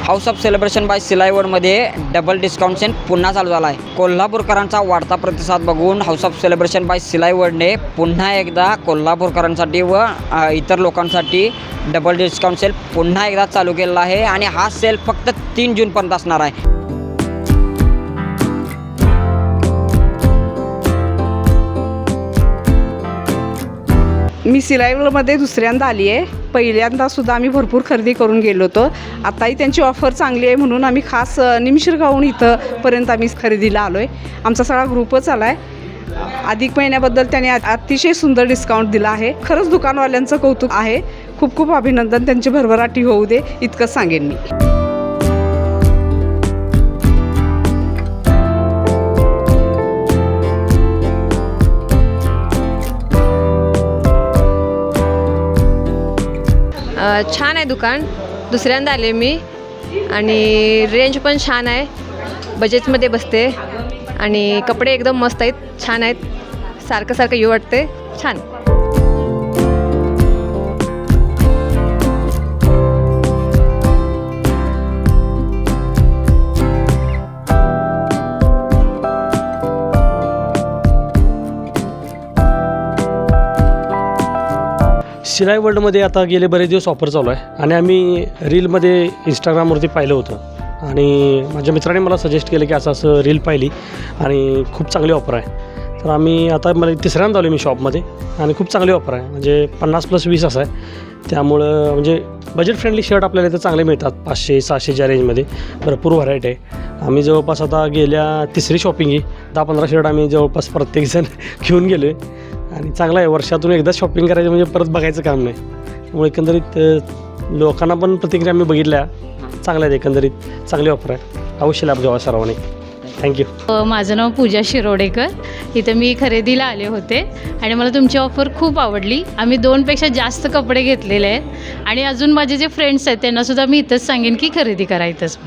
House of celebration by सिलाईवडमध्ये double discount sale पुन्हा चालू झाला आहे. कोल्हापूरकरांचा वाढता प्रतिसाद बघून हाऊस ऑफ सेलिब्रेशन बाय सिलाईवडने पुन्हा एकदा कोल्हापूरकरांसाठी व इतर लोकांसाठी डबल डिस्काउंट सेल पुन्हा एकदा चालू केलेला आहे आणि हा सेल फक्त 3 जूनपर्यंत असणार आहे. मी सिलाईवडमध्ये दुसऱ्यांदा आली आहे. पहिल्यांदासुद्धा आम्ही भरपूर खरेदी करून गेलो होतो. आत्ताही त्यांची ऑफर चांगली आहे म्हणून आम्ही खास निमशिरगावहून इथंपर्यंत आम्ही खरेदीला आलो आहे. आमचा सगळा ग्रुपच आला आहे. अधिक महिन्याबद्दल त्यांनी अतिशय सुंदर डिस्काउंट दिला आहे. खरंच दुकानवाल्यांचं कौतुक आहे. खूप खूप अभिनंदन. त्यांची भरभराटी होऊ दे इतकंच सांगेन मी. छान आहे दुकान. दुसऱ्यांदा आले मी आणि रेंज पण छान आहे. बजेटमध्ये बसते आणि कपडे एकदम मस्त आहेत, छान आहेत. सारखं येऊ वाटते. छान. सिलाई वर्ल्डमध्ये आता गेले बरेच दिवस ऑफर चालू आहे आणि आम्ही रीलमध्ये इंस्टाग्रामवरती पाहिलं होतं आणि माझ्या मित्राने मला सजेस्ट केलं की असं रील पाहिली आणि खूप चांगली ऑफर आहे. तर आम्ही आता मला तिसऱ्यांदा आलो मी शॉपमध्ये आणि खूप चांगली ऑफर आहे. म्हणजे 50+20 असं आहे. त्यामुळं म्हणजे बजेट फ्रेंडली शर्ट आपल्याला इथं चांगले मिळतात. 500-600च्या रेंजमध्ये भरपूर व्हरायटी आहे. आम्ही जवळपास आता गेल्या तिसरी शॉपिंग ही 10-15 शर्ट आम्ही जवळपास प्रत्येकजण घेऊन गेलो आहे आणि चांगलं आहे. वर्षातून एकदाच शॉपिंग करायचं म्हणजे परत बघायचं काम नाही. त्यामुळे एकंदरीत लोकांना पण प्रतिक्रिया आम्ही बघितल्या चांगल्या आहेत. एकंदरीत चांगली ऑफर आहे. अवश्य लाभ घ्यावा सर्वांनी. थँक्यू. माझं नाव पूजा शिरोडेकर. इथं मी खरेदीला आले होते आणि मला तुमची ऑफर खूप आवडली. आम्ही 2पेक्षा जास्त कपडे घेतलेले आहेत आणि अजून माझे जे फ्रेंड्स आहेत त्यांनासुद्धा मी इथंच सांगेन की खरेदी करा इथंच.